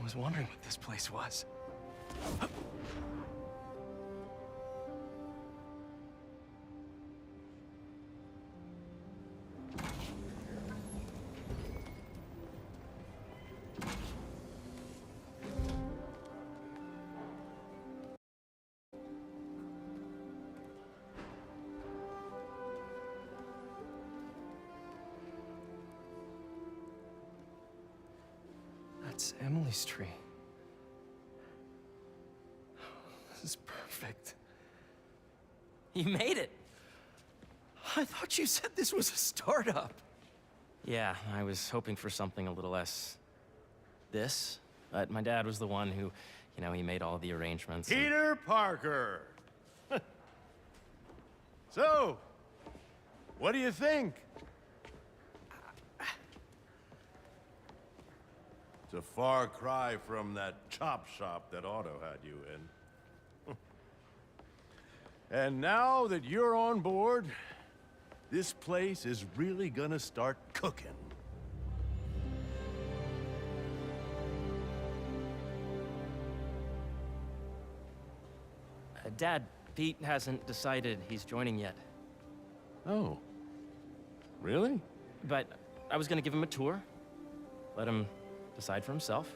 was wondering what this place was. That's Emily's tree. This is perfect. You made it! I thought you said this was a startup. Yeah, I was hoping for something a little less... this. But my dad was the one who, he made all the arrangements. Peter Parker! So, what do you think? It's a far cry from that chop shop that Otto had you in. And now that you're on board, this place is really gonna start cooking. Dad, Pete hasn't decided he's joining yet. Oh. Really? But I was gonna give him a tour. Let him decide for himself.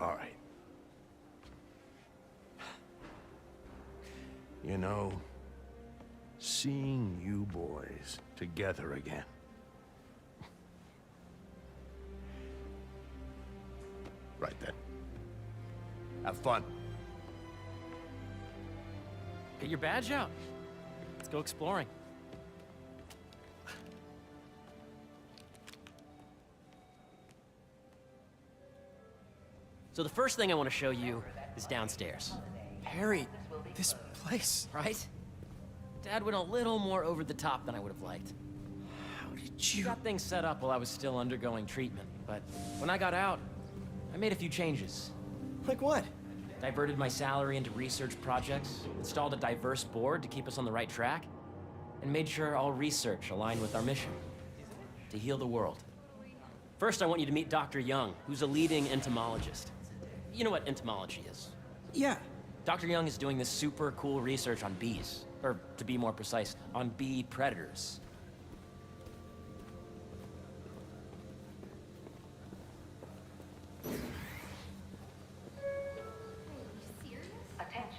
All right. You know, seeing you boys together again. Right then. Have fun. Get your badge out. Let's go exploring. So the first thing I want to show you is downstairs. Harry, this place. Right? Dad went a little more over the top than I would have liked. How did He you... got things set up while I was still undergoing treatment, but when I got out, I made a few changes. Like what? Diverted my salary into research projects, installed a diverse board to keep us on the right track, and made sure all research aligned with our mission, to heal the world. First, I want you to meet Dr. Young, who's a leading entomologist. You know what entomology is? Yeah. Dr. Young is doing this super cool research on bees, or to be more precise, on bee predators.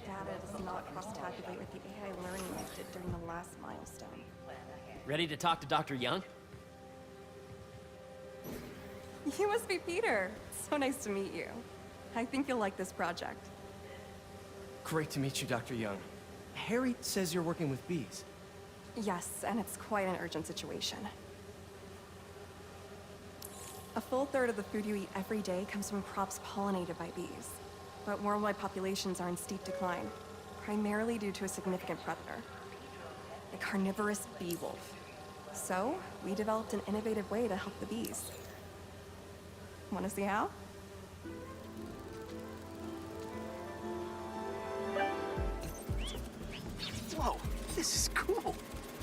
Data does not cross-tabulate with the AI learning we did during the last milestone. Ready to talk to Dr. Young? You must be Peter. So nice to meet you. I think you'll like this project. Great to meet you, Dr. Young. Harry says you're working with bees. Yes, and it's quite an urgent situation. A full third of the food you eat every day comes from crops pollinated by bees. But worldwide populations are in steep decline, primarily due to a significant predator, the carnivorous bee wolf. So, we developed an innovative way to help the bees. Want to see how? Whoa, this is cool.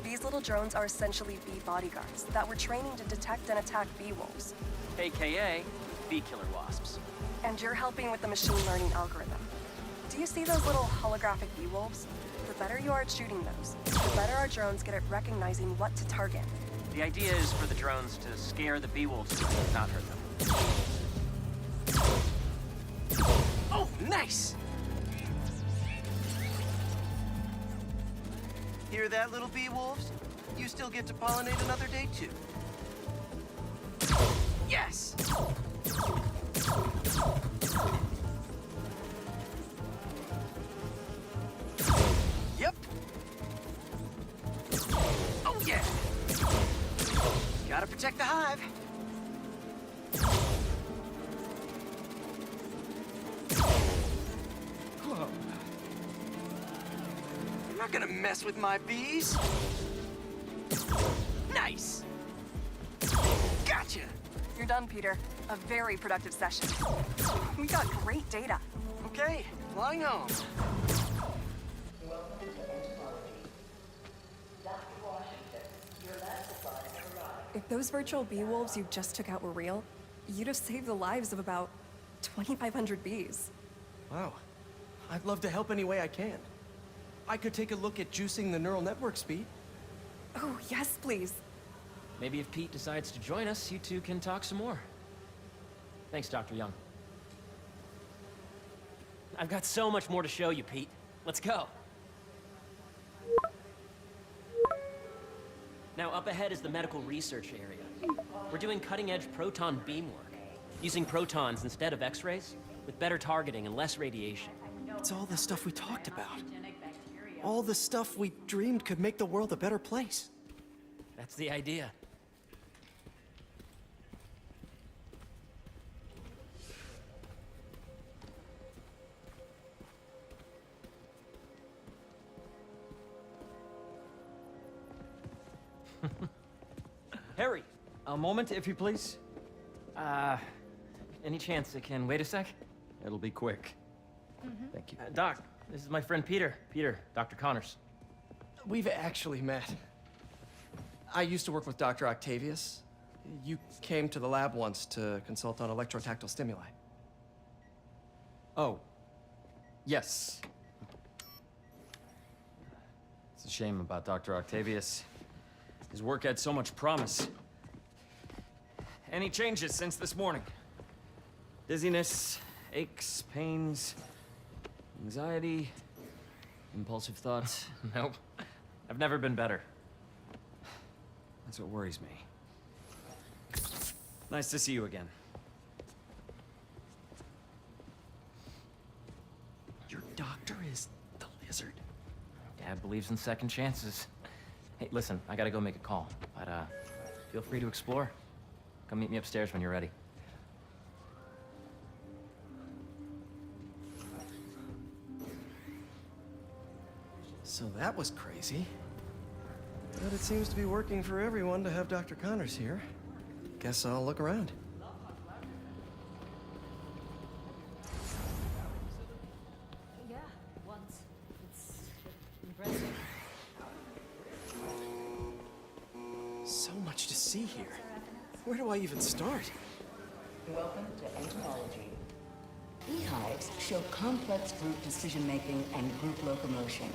These little drones are essentially bee bodyguards that we're training to detect and attack bee wolves. AKA bee killer wasps. And you're helping with the machine learning algorithm. Do you see those little holographic bee wolves? The better you are at shooting those, the better our drones get at recognizing what to target. The idea is for the drones to scare the bee wolves, not hurt them. Oh, nice! Hear that, little bee wolves? You still get to pollinate another day, too. Yes! Yep. Oh, yeah! Gotta protect the hive. Whoa. You're not gonna mess with my bees. Nice! Gotcha! You're done, Peter. A very productive session. We got great data. Okay, flying home. If those virtual bee wolves you just took out were real, you'd have saved the lives of about 2,500 bees. Wow. I'd love to help any way I can. I could take a look at juicing the neural network speed. Oh, yes, please. Maybe if Pete decides to join us, you two can talk some more. Thanks, Dr. Young. I've got so much more to show you, Pete. Let's go. Now, up ahead is the medical research area. We're doing cutting-edge proton beam work, using protons instead of X-rays, with better targeting and less radiation. It's all the stuff we talked about. All the stuff we dreamed could make the world a better place. That's the idea. Harry! A moment, if you please. Any chance it can wait a sec? It'll be quick. Thank you. Doc, this is my friend Peter. Peter, Dr. Connors. We've actually met. I used to work with Dr. Octavius. You came to the lab once to consult on electrotactile stimuli. Oh. Yes. It's a shame about Dr. Octavius. His work had so much promise. Any changes since this morning? Dizziness, aches, pains, anxiety, impulsive thoughts. Nope. I've never been better. That's what worries me. Nice to see you again. Your doctor is the lizard. Dad believes in second chances. Hey, listen, I gotta go make a call, but feel free to explore. Come meet me upstairs when you're ready. So that was crazy. But it seems to be working for everyone to have Dr. Connors here. Guess I'll look around. Yeah, once. It's impressive. So much to see here. Where do I even start? Welcome to entomology. Beehives show complex group decision-making and group locomotion.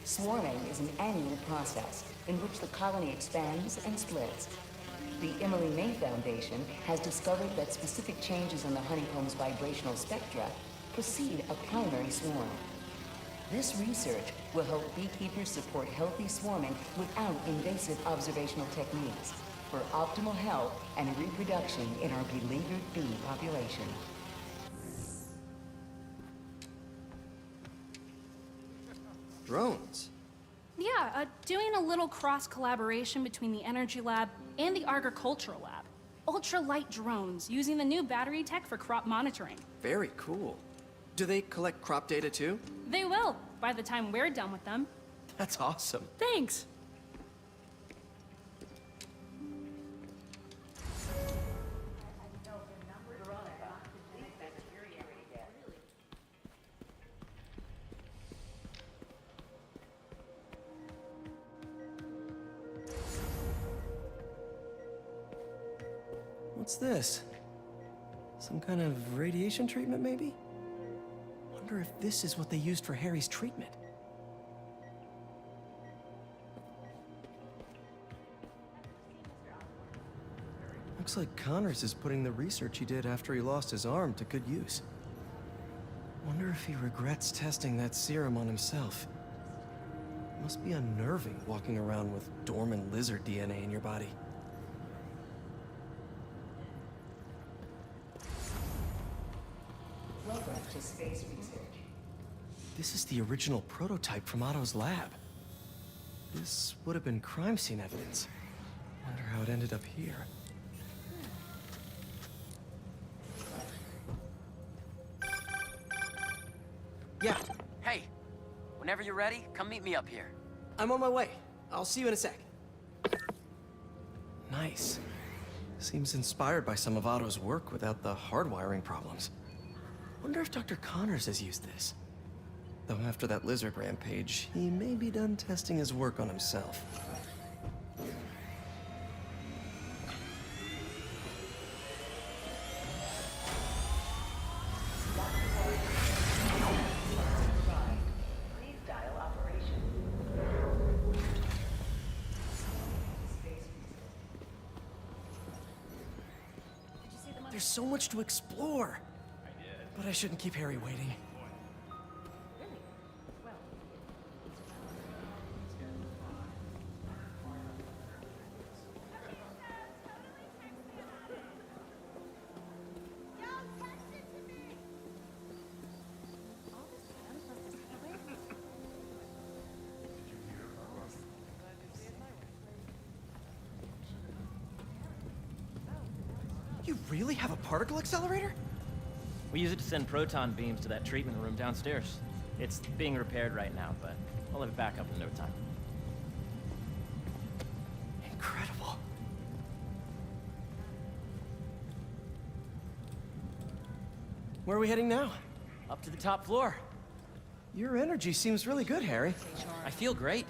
Swarming is an annual process in which the colony expands and splits. The Emily May Foundation has discovered that specific changes in the honeycomb's vibrational spectra precede a primary swarm. This research will help beekeepers support healthy swarming without invasive observational techniques for optimal health and reproduction in our beleaguered bee population. Drones. Yeah, doing a little cross-collaboration between the Energy Lab and the Agricultural Lab. Ultralight drones using the new battery tech for crop monitoring. Very cool. Do they collect crop data too? They will, by the time we're done with them. That's awesome. Thanks! What's this? Some kind of radiation treatment, maybe? Wonder if this is what they used for Harry's treatment. Looks like Connors is putting the research he did after he lost his arm to good use. Wonder if he regrets testing that serum on himself. Must be unnerving walking around with dormant lizard DNA in your body. Welcome to space research. This is the original prototype from Otto's lab. This would have been crime scene evidence. Wonder how it ended up here. Yeah, Hey, whenever you're ready, come meet me up here. I'm on my way. I'll see you in a sec. Nice. Seems inspired by some of Otto's work without the hardwiring problems. Wonder if Dr. Connors has used this. Though after that lizard rampage, he may be done testing his work on himself. There's so much to explore. But I shouldn't keep Harry waiting. You really have a particle accelerator? We use it to send proton beams to that treatment room downstairs. It's being repaired right now, but I'll have it back up in no time. Incredible. Where are we heading now? Up to the top floor. Your energy seems really good, Harry. I feel great.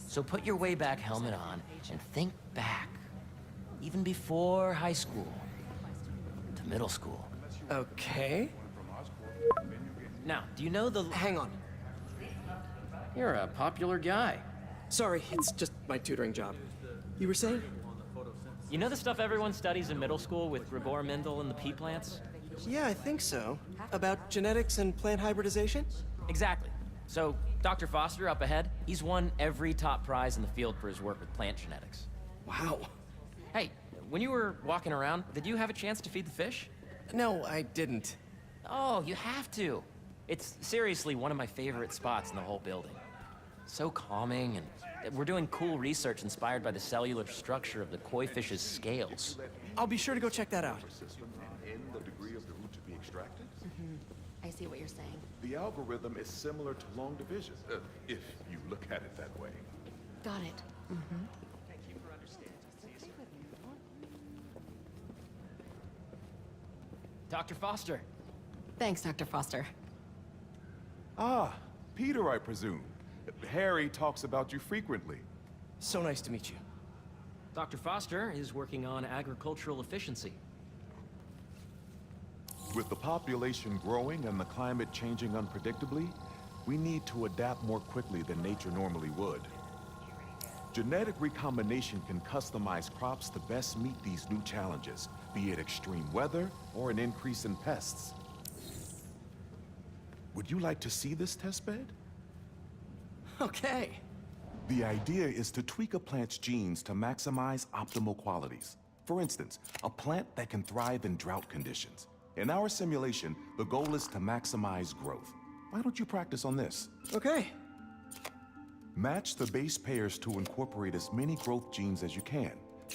So put your way back helmet on and think back. Even before high school. To middle school. Okay. Now, do you know the... Hang on. You're a popular guy. Sorry, it's just my tutoring job. You were saying? You know the stuff everyone studies in middle school with Gregor Mendel and the pea plants? Yeah, I think so. About genetics and plant hybridization? Exactly. So, Dr. Foster up ahead, he's won every top prize in the field for his work with plant genetics. Wow. Hey, when you were walking around, did you have a chance to feed the fish? No, I didn't. Oh, you have to. It's seriously one of my favorite spots in the whole building. So calming, and we're doing cool research inspired by the cellular structure of the koi fish's scales. I'll be sure to go check that out. The degree of the root to be extracted. I see what you're saying. The algorithm is similar to long division, if you look at it that way. Got it. Dr. Foster. Thanks, Dr. Foster. Ah, Peter, I presume. Harry talks about you frequently. So nice to meet you. Dr. Foster is working on agricultural efficiency. With the population growing and the climate changing unpredictably, we need to adapt more quickly than nature normally would. Genetic recombination can customize crops to best meet these new challenges, be it extreme weather or an increase in pests. Would you like to see this testbed? Okay. The idea is to tweak a plant's genes to maximize optimal qualities. For instance, a plant that can thrive in drought conditions. In our simulation, the goal is to maximize growth. Why don't you practice on this? Okay. Match the base pairs to incorporate as many growth genes as you can.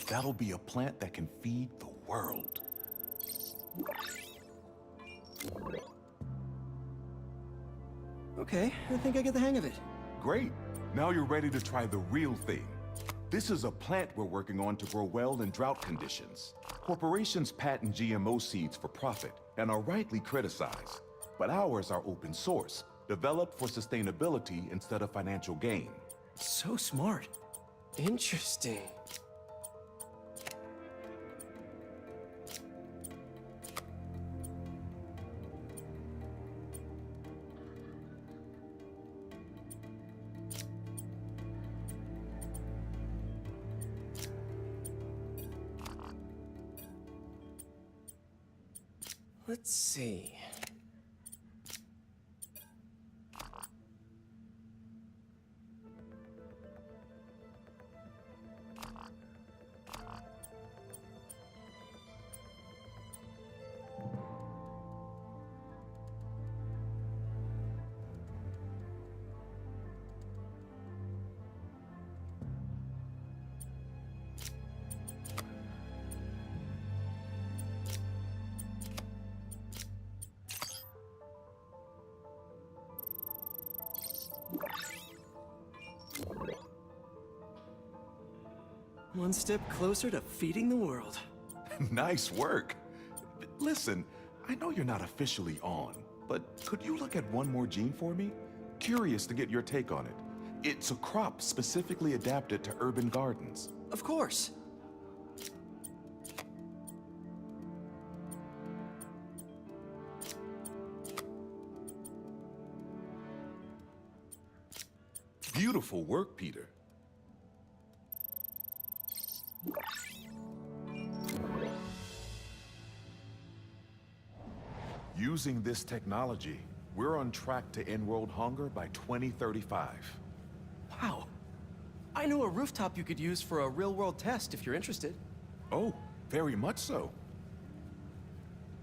That'll be a plant that can feed the world. Okay, I think I get the hang of it. Great. Now you're ready to try the real thing. This is a plant we're working on to grow well in drought conditions. Corporations patent GMO seeds for profit and are rightly criticized. But ours are open source, developed for sustainability instead of financial gain. So smart. Interesting. Let's see. One step closer to feeding the world. Nice work. Listen, I know you're not officially on, but could you look at one more gene for me? Curious to get your take on it. It's a crop specifically adapted to urban gardens. Of course. Beautiful work, Peter. Using this technology, we're on track to end world hunger by 2035. Wow. I know a rooftop you could use for a real-world test if you're interested. Oh, very much so.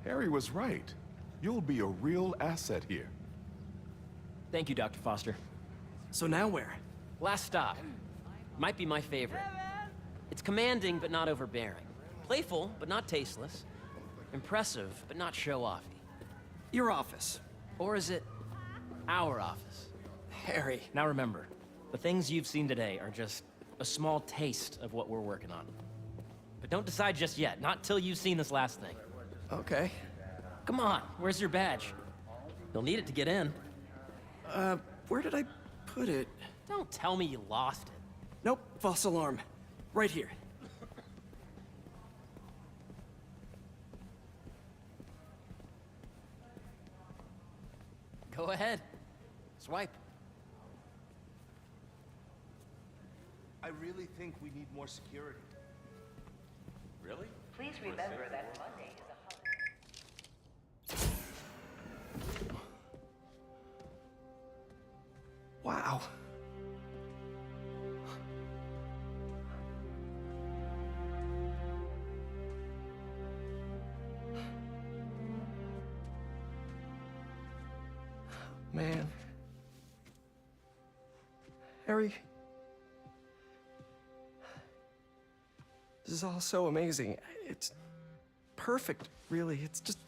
Harry was right. You'll be a real asset here. Thank you, Dr. Foster. So now where? Last stop. Might be my favorite. It's commanding, but not overbearing. Playful, but not tasteless. Impressive, but not show-offy. Your office. Or is it our office? Harry. Now remember, the things you've seen today are just a small taste of what we're working on. But don't decide just yet, not till you've seen this last thing. Okay. Come on, where's your badge? You'll need it to get in. Where did I put it? Don't tell me you lost it. Nope, false alarm. Right here. Go ahead. Swipe. I really think we need more security. Really? Please remember that Monday is a holiday. Wow. Man. Harry. This is all so amazing. It's perfect, really. It's just...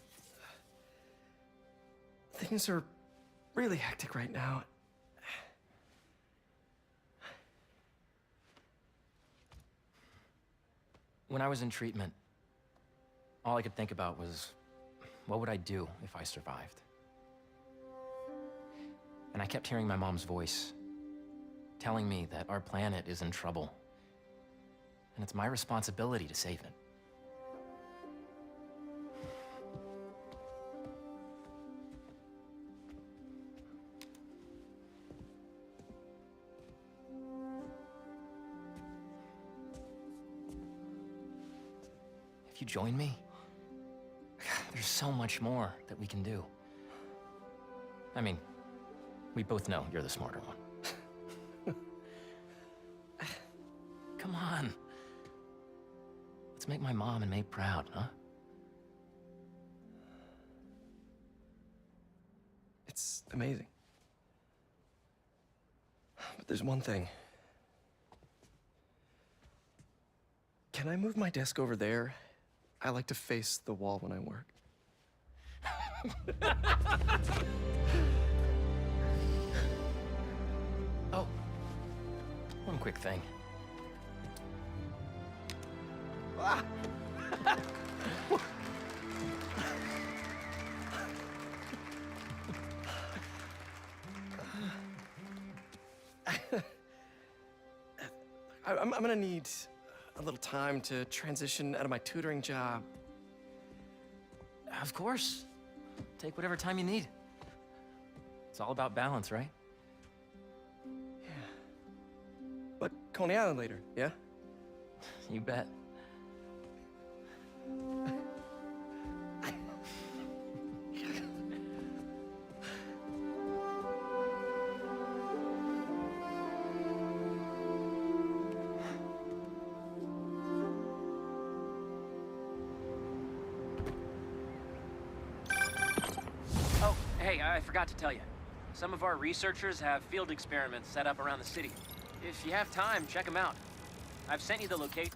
Things are really hectic right now. When I was in treatment, all I could think about was, what would I do if I survived? And I kept hearing my mom's voice, telling me that our planet is in trouble, and it's my responsibility to save it. If you join me, there's so much more that we can do. I mean, we both know you're the smarter one. Come on. Let's make my mom and May proud, huh? It's amazing. But there's one thing. Can I move my desk over there? I like to face the wall when I work. Oh, one quick thing. Ah! I'm gonna need a little time to transition out of my tutoring job. Of course. Take whatever time you need. It's all about balance, right? Yeah. But Coney Island later, yeah? You bet. Oh, hey, I forgot to tell you. Some of our researchers have field experiments set up around the city. If you have time, check them out. I've sent you the location.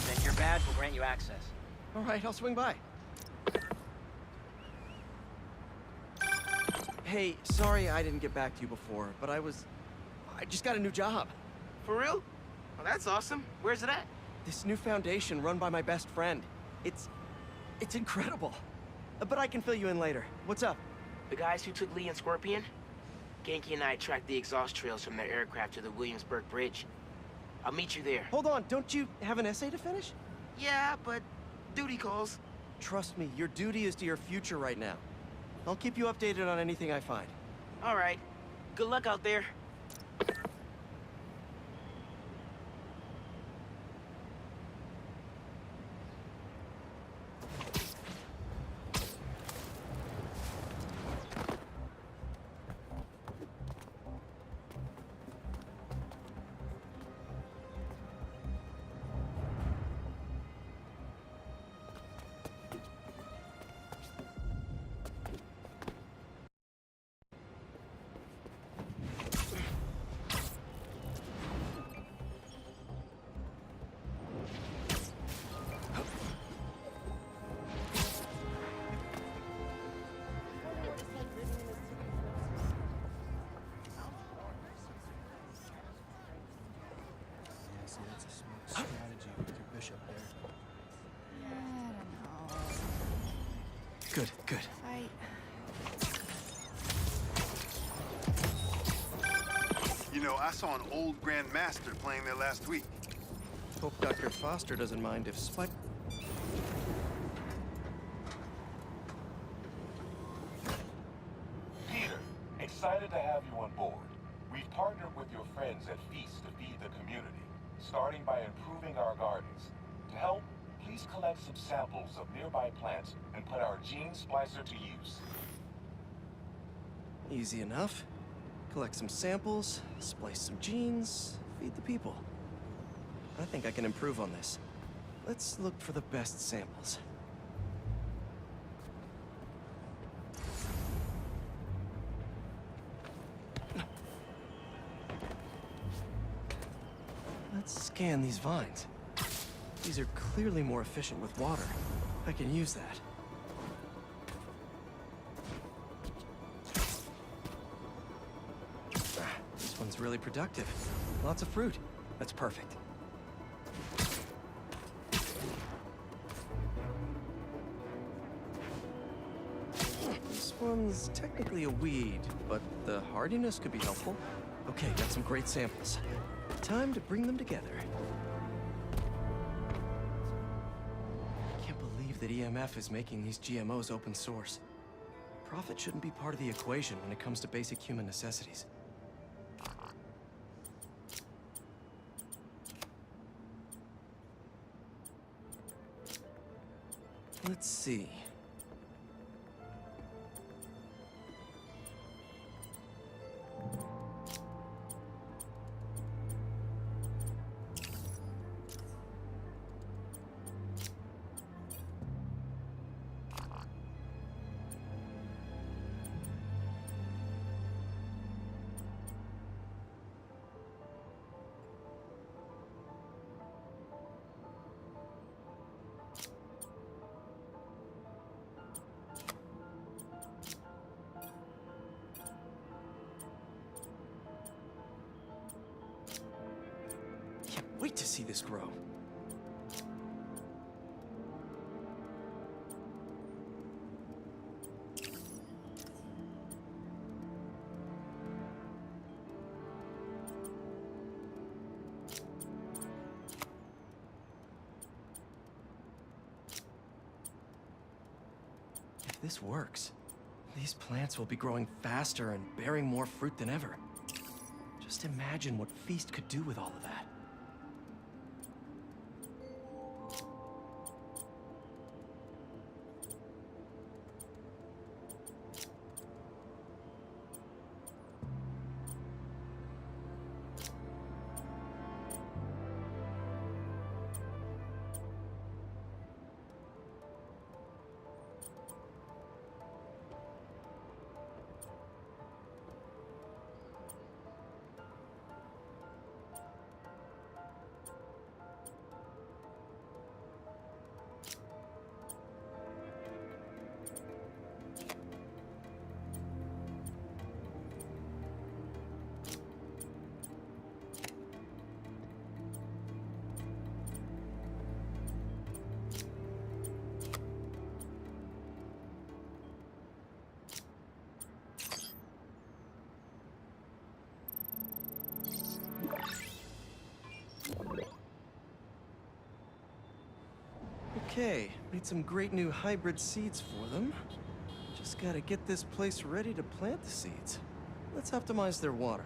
Then your badge will grant you access. All right, I'll swing by. Hey, sorry I didn't get back to you before, but I just got a new job. For real? Well, that's awesome. Where's it at? This new foundation run by my best friend. It's incredible. But I can fill you in later. What's up? The guys who took Lee and Scorpion? Genki and I tracked the exhaust trails from their aircraft to the Williamsburg Bridge. I'll meet you there. Hold on, don't you have an essay to finish? Yeah, but duty calls. Trust me, your duty is to your future right now. I'll keep you updated on anything I find. All right. Good luck out there. Good, good. You know, I saw an old Grand Master playing there last week. Hope Dr. Foster doesn't mind if Spike... Peter, excited to have you on board. We've partnered with your friends at Feast to feed the community, starting by improving our gardens. To help, please collect some samples of nearby plants and put our gene splicer to use. Easy enough. Collect some samples, splice some genes, feed the people. I think I can improve on this. Let's look for the best samples. Let's scan these vines. These are clearly more efficient with water. I can use that. This one's really productive. Lots of fruit. That's perfect. This one's technically a weed, but the hardiness could be helpful. Okay, got some great samples. Time to bring them together. I can't believe that EMF is making these GMOs open source. Profit shouldn't be part of the equation when it comes to basic human necessities. Let's see. Can't wait to see this grow. If this works, these plants will be growing faster and bearing more fruit than ever. Just imagine what Feast could do with all of that. Okay, made some great new hybrid seeds for them. Just gotta get this place ready to plant the seeds. Let's optimize their water.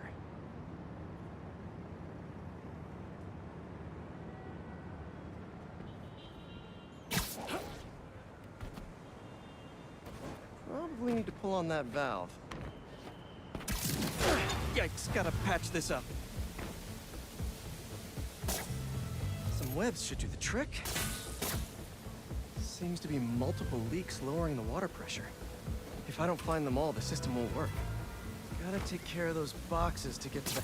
Probably need to pull on that valve. Yikes, gotta patch this up. Some webs should do the trick. Seems to be multiple leaks lowering the water pressure. If I don't find them all, the system won't work. Gotta take care of those boxes to get to the...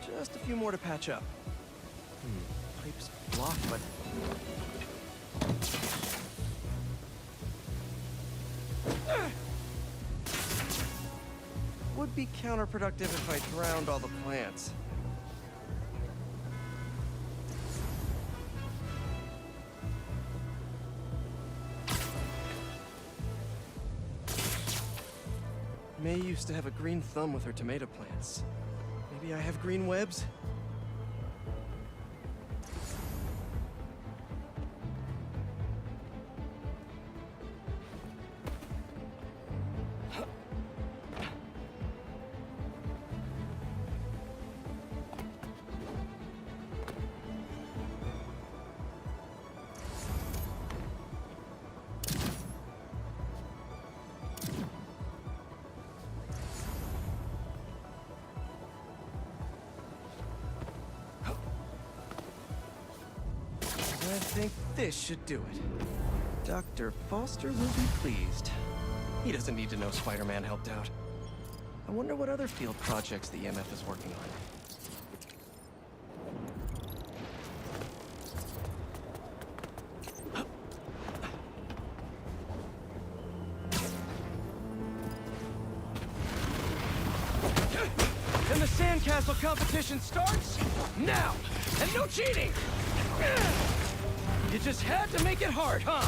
Just a few more to patch up. Pipe's blocked, but... Would be counterproductive if I drowned all the plants. May used to have a green thumb with her tomato plants. Maybe I have green webs? I think this should do it. Dr. Foster will be pleased. He doesn't need to know Spider-Man helped out. I wonder what other field projects the EMF is working on. And the sandcastle competition starts now! And no cheating! You just had to make it hard, huh?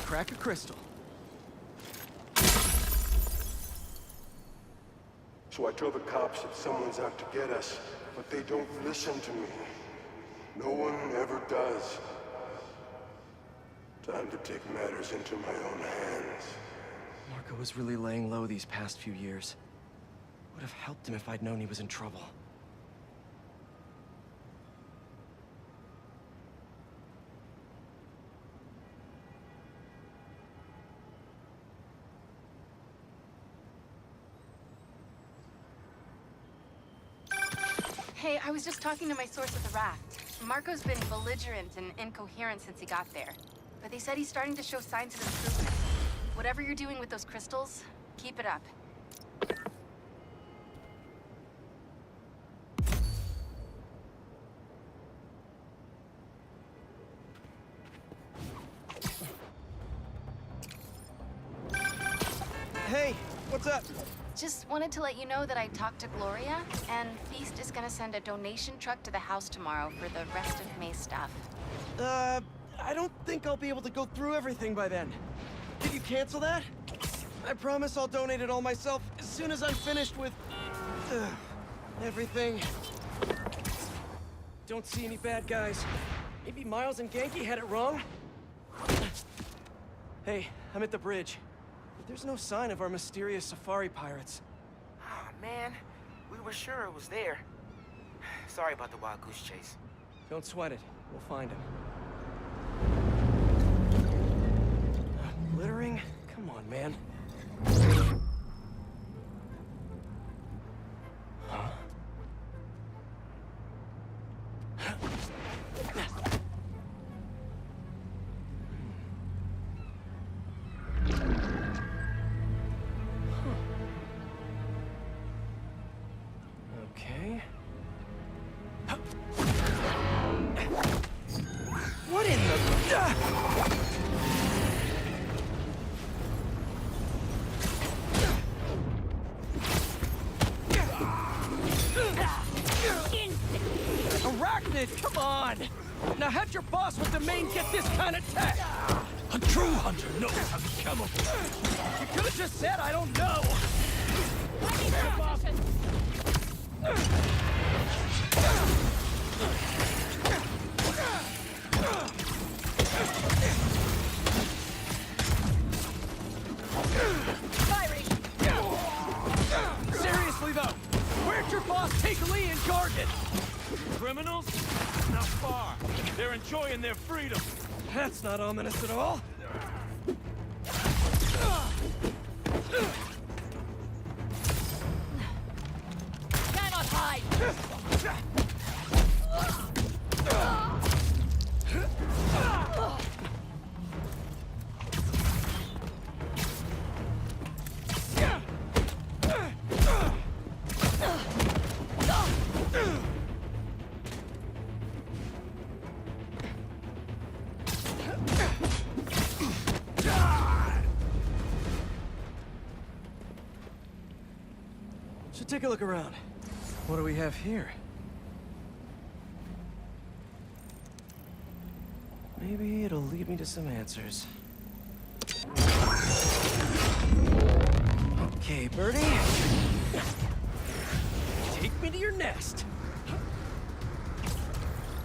Crack a crystal. So I tell the cops that someone's out to get us, but they don't listen to me. No one ever does. Time to take matters into my own hands. Marco was really laying low these past few years. Would have helped him if I'd known he was in trouble. Hey, I was just talking to my source at the raft. Marco's been belligerent and incoherent since he got there. But they said he's starting to show signs of improvement. Whatever you're doing with those crystals, keep it up. Hey, what's up? Just wanted to let you know that I talked to Gloria, and Feast is gonna send a donation truck to the house tomorrow for the rest of May's stuff. I don't think I'll be able to go through everything by then. Did you cancel that? I promise I'll donate it all myself as soon as I'm finished with... everything. Don't see any bad guys. Maybe Miles and Genki had it wrong? Hey, I'm at the bridge. There's no sign of our mysterious safari pirates. Oh, man. We were sure it was there. Sorry about the wild goose chase. Don't sweat it. We'll find him. Littering? Come on, man. Huh? Now have your boss with the main get this kind of tech! A true hunter knows how to camouflage. You could have just said I don't know! Seriously though, where'd your boss take Lee and Gargan? Criminals? Not far. They're enjoying their freedom. That's not ominous at all. Cannot hide! Should take a look around. What do we have here? Maybe it'll lead me to some answers. Okay, Birdie. Take me to your nest.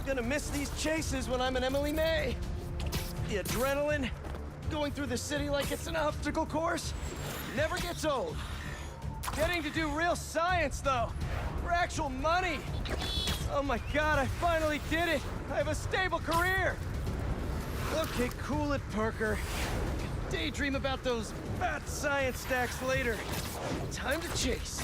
Gonna miss these chases when I'm an Emily May. The adrenaline, going through the city like it's an obstacle course, never gets old. Getting to do real science, though, for actual money. Oh my God, I finally did it. I have a stable career. Okay, cool it, Parker. Daydream about those fat science stacks later. Time to chase.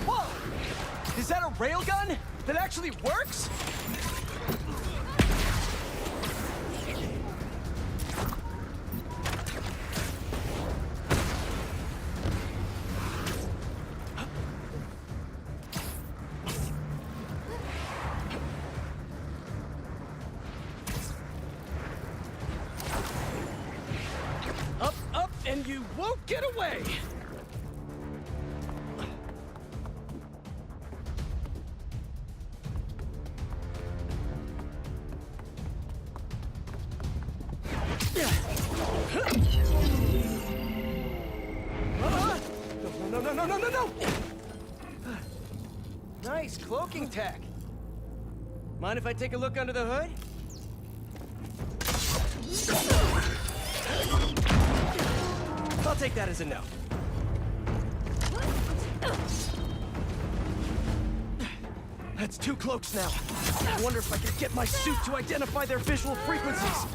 Whoa! Is that a railgun that actually works? And you won't get away! No! Nice cloaking tech. Mind if I take a look under the hood? I'll take that as a no. That's 2 cloaks now. I wonder if I can get my suit to identify their visual frequencies.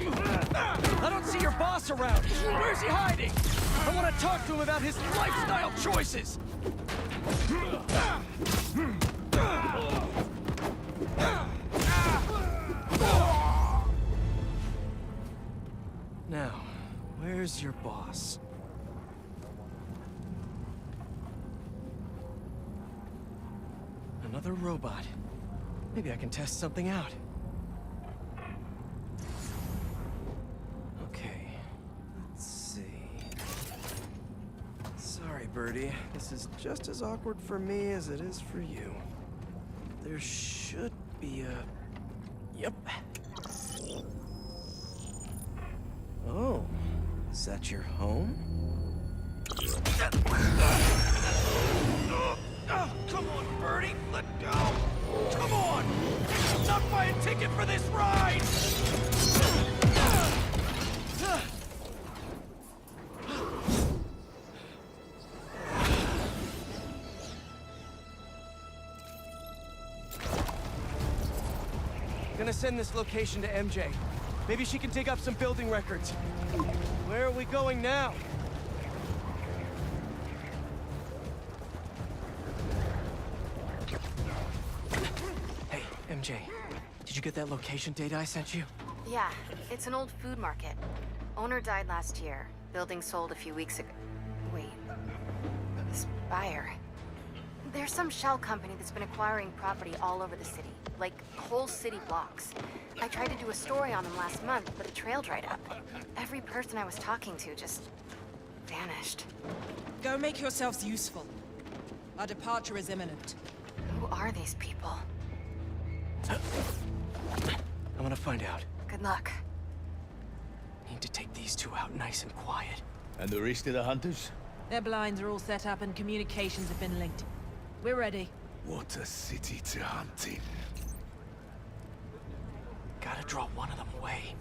I don't see your boss around. Where's he hiding? I want to talk to him about his lifestyle choices. Now, where's your boss? Another robot. Maybe I can test something out. Okay, let's see. Sorry, Birdie. This is just as awkward for me as it is for you. There should be a... Yep. Oh, is that your home? Oh, come on, Birdie, let go! Come on! Not buy a ticket for this ride! Gonna send this location to MJ. Maybe she can dig up some building records. Where are we going now? Hey, MJ. Did you get that location data I sent you? Yeah, it's an old food market. Owner died last year. Building sold a few weeks ago. Wait. This buyer. There's some shell company that's been acquiring property all over the city. Like, whole city blocks. I tried to do a story on them last month, but the trail dried up. Every person I was talking to just... vanished. Go make yourselves useful. Our departure is imminent. Who are these people? I'm gonna find out. Good luck. Need to take these two out nice and quiet. And the rest of the hunters? Their blinds are all set up and communications have been linked. We're ready. What a city to hunt in. Gotta draw one of them away.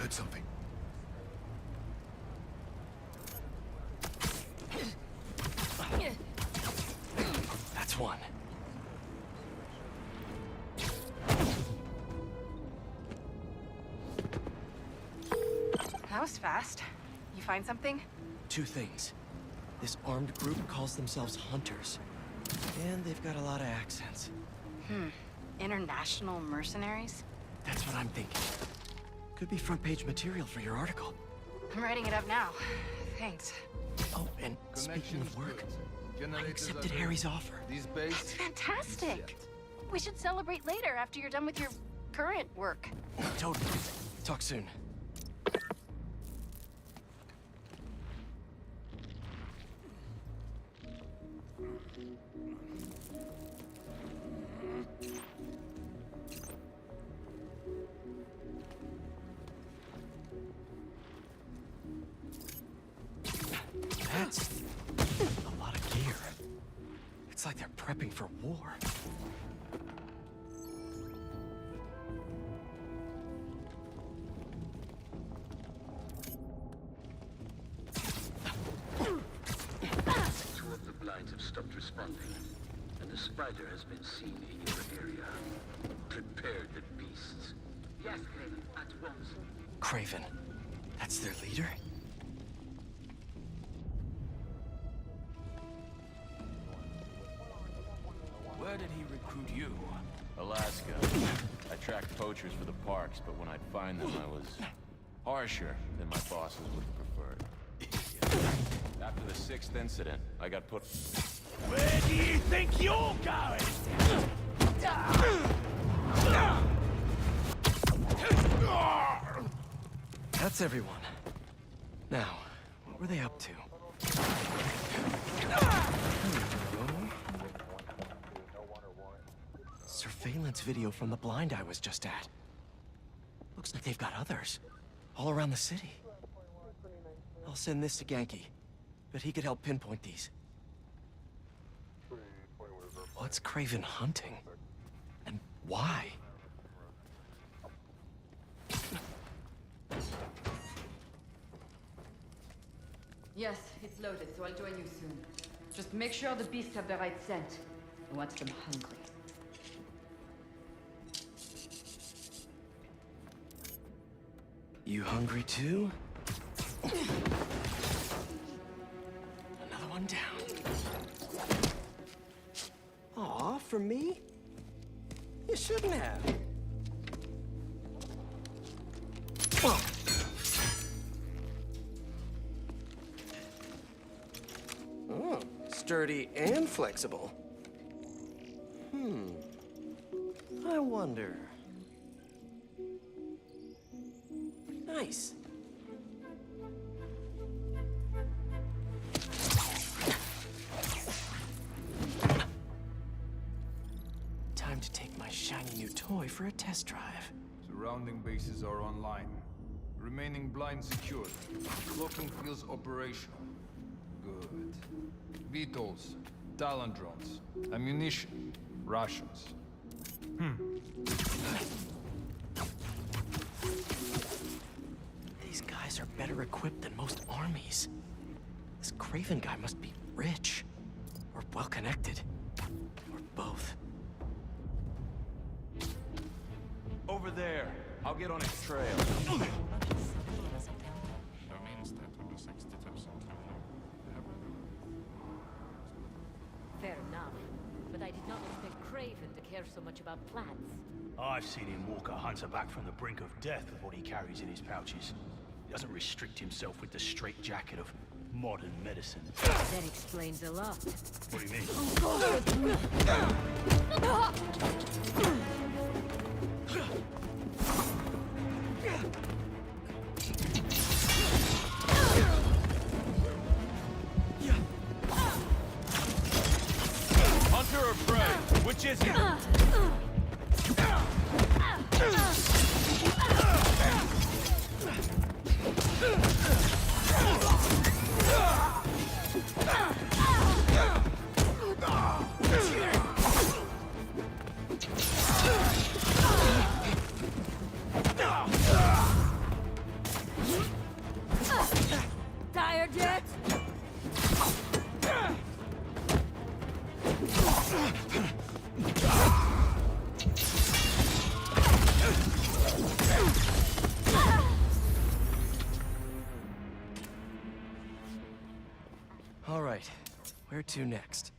Heard something. That's one. That was fast. You find something? Two things. This armed group calls themselves Hunters. And they've got a lot of accents. International mercenaries? That's what I'm thinking. Could be front page material for your article. I'm writing it up now. Thanks. Oh, and speaking of work, I accepted Harry's offer. That's fantastic! We should celebrate later after you're done with your current work. Totally. Talk soon. That's a lot of gear. It's like they're prepping for war. Two of the blinds have stopped responding, and the spider has been seen in your area. Prepare the beasts. Yes, Craven, at once. Craven. That's their leader? Where did he recruit you? Alaska. I tracked poachers for the parks, but when I'd find them, I was harsher than my bosses would have preferred. After the 6th incident, I got put... Where do you think you're going? That's everyone. Now, what were they up to? Surveillance video from the blind I was just at. Looks like they've got others. All around the city. I'll send this to Genki. But he could help pinpoint these. What's Craven hunting? And why? Yes, it's loaded, so I'll join you soon. Just make sure the beasts have the right scent. I want them hungry. You hungry too? Another one down. Aw, for me? You shouldn't have. Oh. Oh, sturdy and flexible. I wonder. Nice. Time to take my shiny new toy for a test drive. Surrounding bases are online. Remaining blind secured. Cloaking fields operational. Good. Beetles, Talon drones, ammunition, rations. These guys are better equipped than most armies. This Craven guy must be rich. Or well-connected. Or both. Over there. I'll get on his trail. Fair enough, but I did not expect Craven to care so much about plants. I've seen him walk a hunter back from the brink of death with what he carries in his pouches. He doesn't restrict himself with the straitjacket of modern medicine. That explains a lot. What do you mean? Which is it? Tired yet? All right, where to next?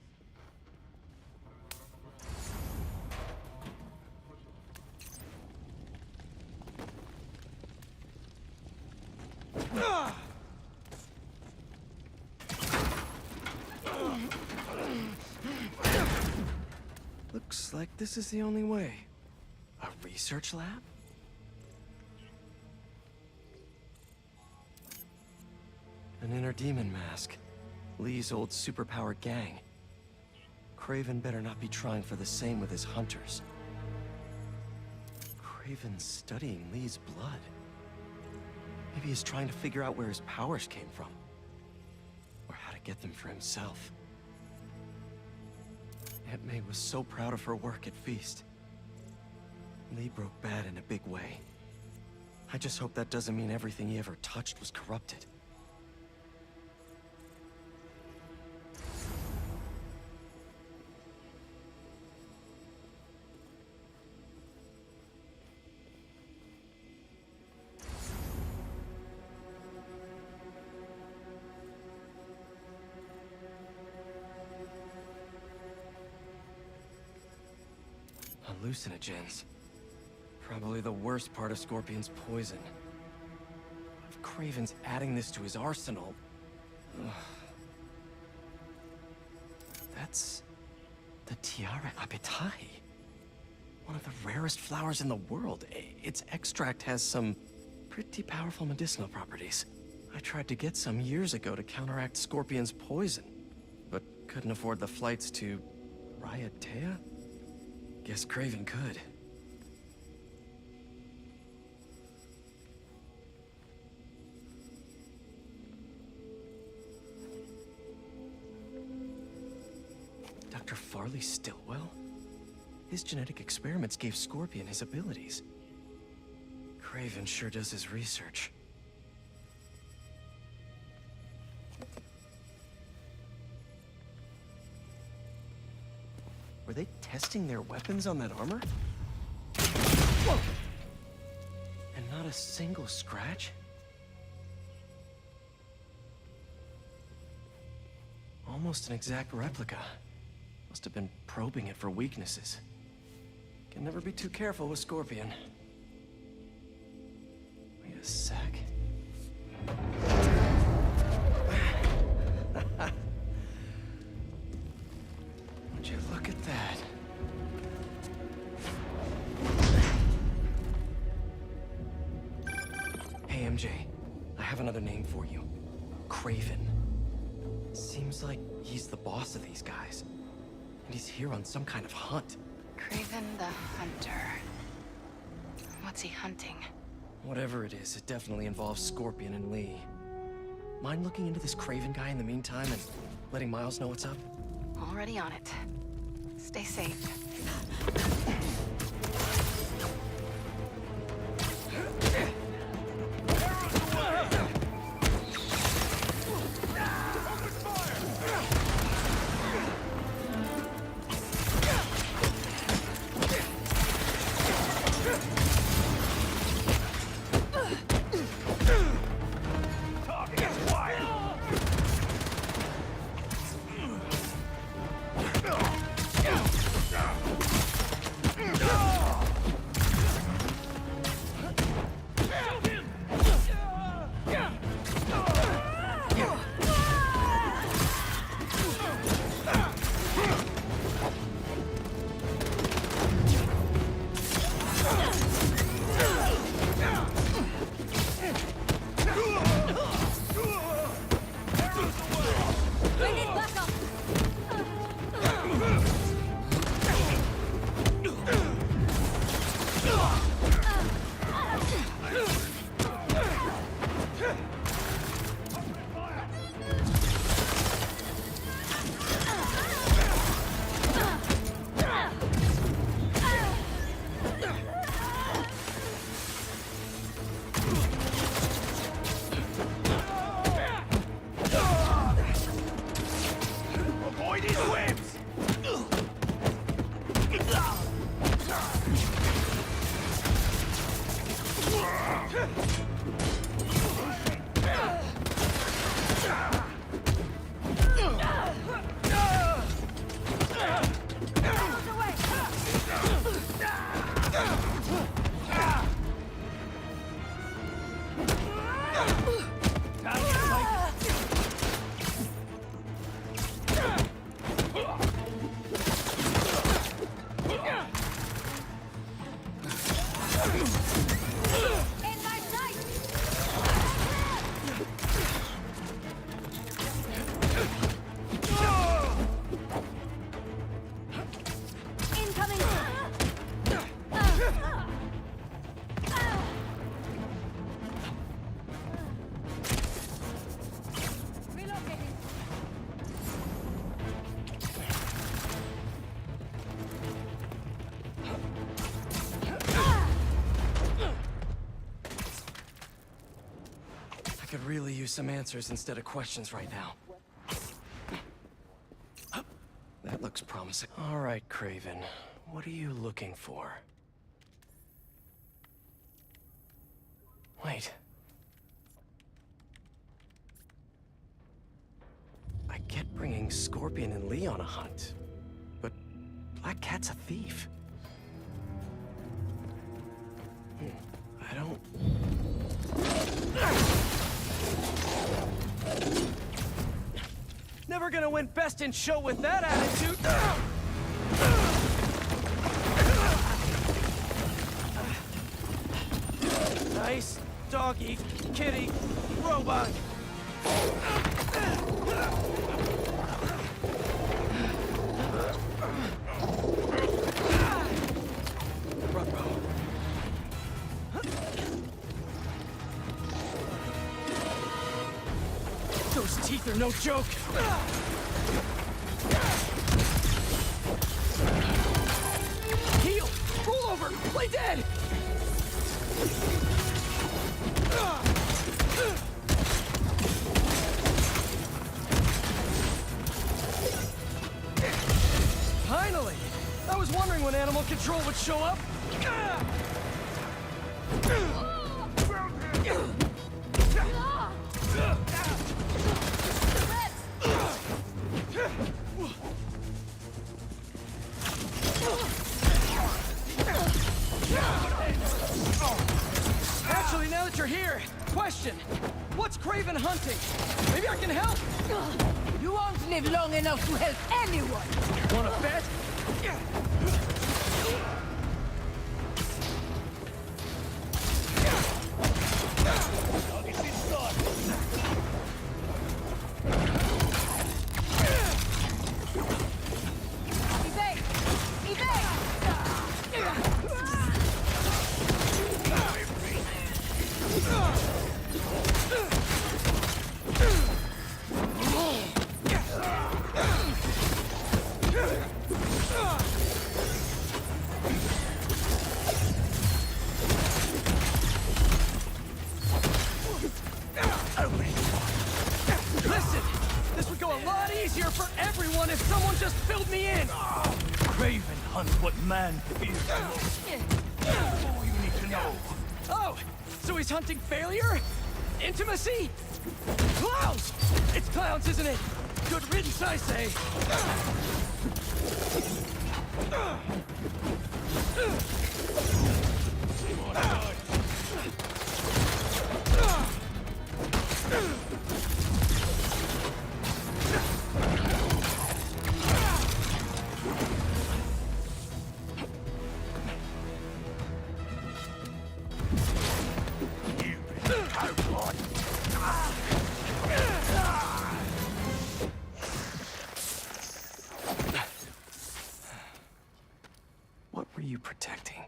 Looks like this is the only way. A research lab? An inner demon mask. Lee's old superpowered gang. Craven better not be trying for the same with his hunters. Craven's studying Lee's blood. Maybe he's trying to figure out where his powers came from. Or how to get them for himself. Aunt May was so proud of her work at Feast. Lee broke bad in a big way. I just hope that doesn't mean everything he ever touched was corrupted. Hallucinogens. Probably the worst part of Scorpion's poison. If Craven's adding this to his arsenal... Ugh. That's... the Tiara Apitai. One of the rarest flowers in the world. Its extract has some pretty powerful medicinal properties. I tried to get some years ago to counteract Scorpion's poison, but couldn't afford the flights to... Raiatea? Guess Craven could. Dr. Farley Stillwell? His genetic experiments gave Scorpion his abilities. Craven sure does his research. Were they testing their weapons on that armor? Whoa! And not a single scratch? Almost an exact replica. Must have been probing it for weaknesses. Can never be too careful with Scorpion. Wait a sec. Would you look at that? Hey, MJ. I have another name for you. Craven. Seems like he's the boss of these guys. And he's here on some kind of hunt. Craven the Hunter. What's he hunting? Whatever it is, it definitely involves Scorpion and Lee. Mind looking into this Craven guy in the meantime and letting Miles know what's up? Already on it. Stay safe. Target acquired! these whips! I could really use some answers instead of questions right now. That looks promising. All right, Craven. What are you looking for? Wait. I get bringing Scorpion and Lee on a hunt, but Black Cat's a thief. I don't... Never gonna win Best in Show with that attitude! Nice doggy, kitty, robot! Those teeth are no joke! Heal! Roll over! Play dead! Finally! I was wondering when animal control would show up! Actually, now that you're here, question. What's Craven hunting? Maybe I can help? You won't live long enough to help anyone! Wanna bet? Listen, this would go a lot easier for everyone if someone just filled me in! Craven hunts what man fears most. That's all you need to know. Oh, so he's hunting failure? Intimacy? Clowns! It's clowns, isn't it? Good riddance, I say. What were you protecting?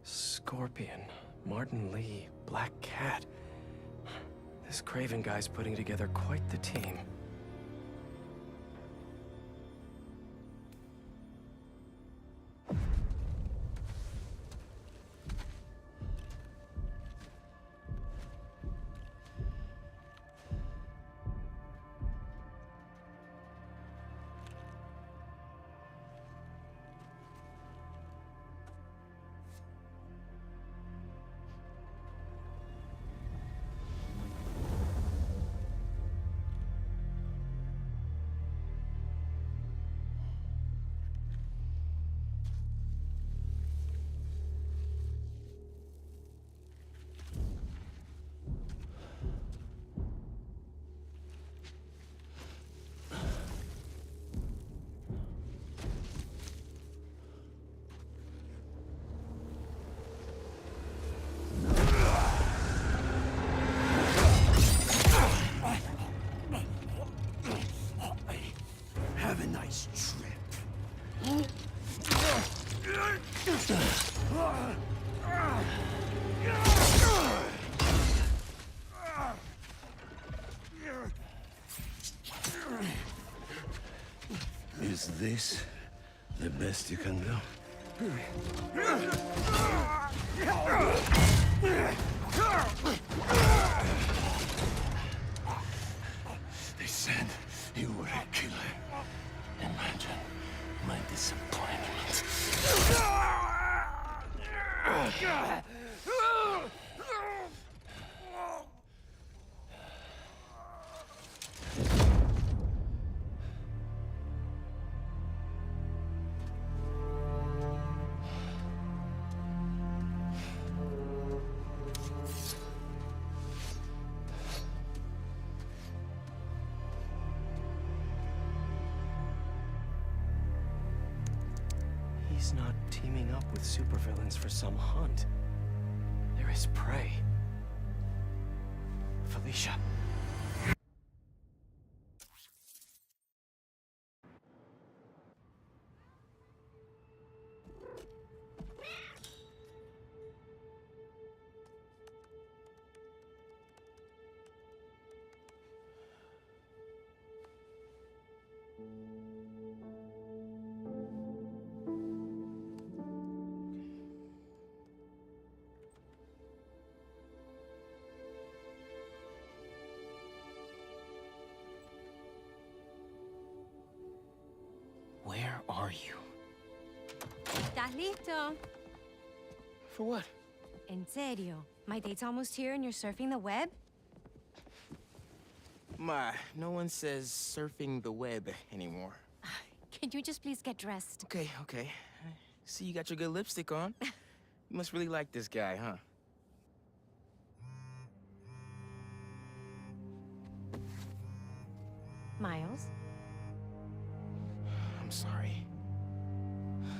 Scorpion, Martin Lee, Black Cat. This Craven guy's putting together quite the team. Is this the best you can do? They said you were a killer. Imagine my disappointment. He's not teaming up with supervillains for some hunt. There is prey. Felicia. Where are you? ¿Estás listo? For what? En serio? My date's almost here and you're surfing the web? Ma, no one says surfing the web anymore. Can you just please get dressed? Okay, okay. See, you got your good lipstick on. You must really like this guy, huh? Miles? I'm sorry.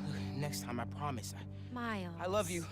Look, next time, I promise. Miles. I love you.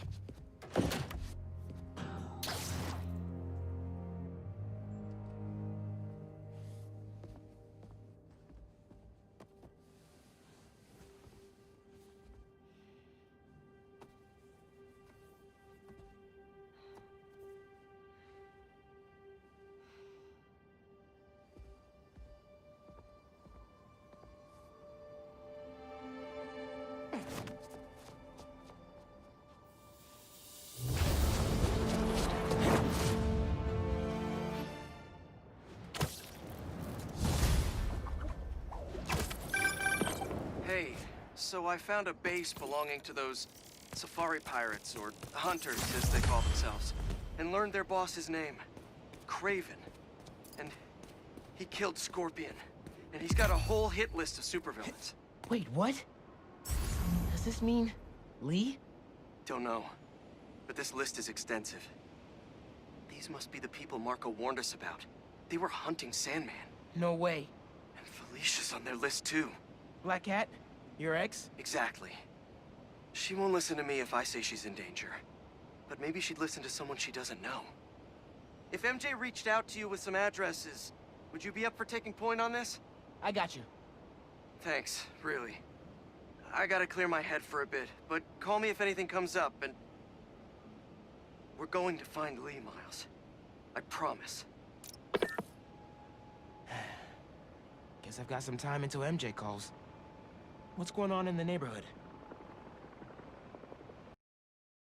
Hey, so I found a base belonging to those safari pirates, or hunters as they call themselves, and learned their boss's name, Craven. And he killed Scorpion, and he's got a whole hit list of supervillains. Wait, what? Does this mean Lee? Don't know, but this list is extensive. These must be the people Marco warned us about. They were hunting Sandman. No way. And Felicia's on their list too. Black Cat? Your ex? Exactly. She won't listen to me if I say she's in danger. But maybe she'd listen to someone she doesn't know. If MJ reached out to you with some addresses, would you be up for taking point on this? I got you. Thanks, really. I gotta clear my head for a bit, but call me if anything comes up, and... we're going to find Lee, Miles. I promise. Guess I've got some time until MJ calls. What's going on in the neighborhood?